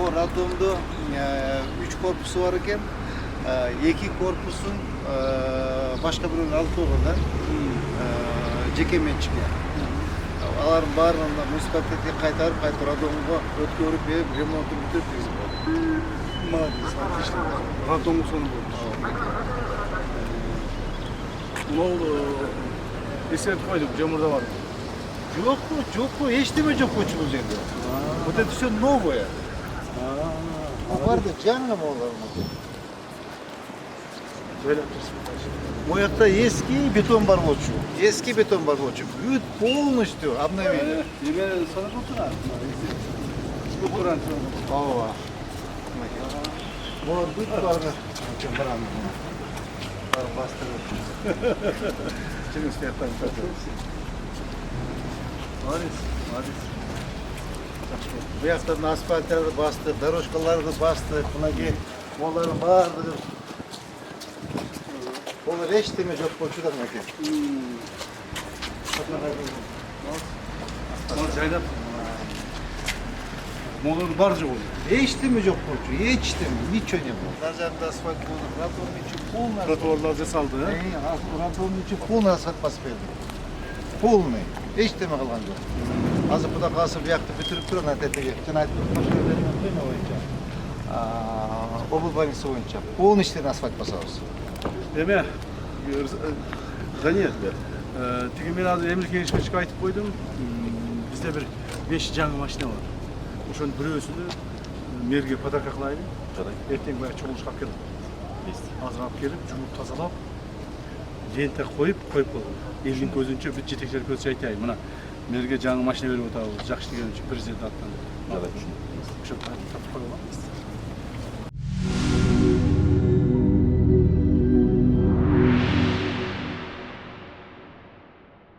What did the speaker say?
bu Radom'da 3 korpusu var iken 2 korpusun başka birinin altı olanda cekemen çıkıyor. Aların barında müsbetlikle kaytarıp Radom'a ötkörüp verip remontunu bitirip bizim oldu. Молодец, отлично. Radom'un sonu bu. Ол ескертіп қойдық, жамырда бар. Жоқ, ештеме жоқ қой бұл жерде. Вот это все новое. Vardı canlı mı olur mu? Böyle тұрсын. Bu yakta eski beton var boçu. Eski beton var boçu. Büyük полностью обновили. Еме санап отыр. Bu Kur'an. Ова. Bu büyük var. Çok paranı. Var bastırır. Şimdi isteyaptan Молодец, молодец. Bu yakta asfaltları bastı, дорожкаларды bastı. Bunagi onların bağırdı. Onlar hiç deme yok boçular mı ki? Onu жайлап. Молдың бар же ол. Hiç deme yok boçu, hiç deme. Ничего не было. Даже асфальт был, Радом için полный. Тротуарлар жасалды, а? Радом için полный асфальт басып берді. Полный. Hiç deme қалған жоқ. Азыр бұда қалсы bu жақты бітіріп тұр, ана тетеге. Жаңа айтып машиналармен қойма бойынша. Облыс больница бойынша. Полный іштерін асфальт басамыз. Деме, Ғани, тегі мен азыр Эмир Кеңешке шығып айтып қойдым. Бізде бір 5 жаңы машина бар. Ошоның біреусіні мерге подарка қылайын. Ертең баяғы чоғылышқа алып келдім. Азыр алып келіп, жуып тазалап, лента қойып қойған. Елдің көзінше біз жетекшілер көзінше айтайын. Мына мерге жаңы машина беріп отырмыз. Жақсы деген үшін президент аттан.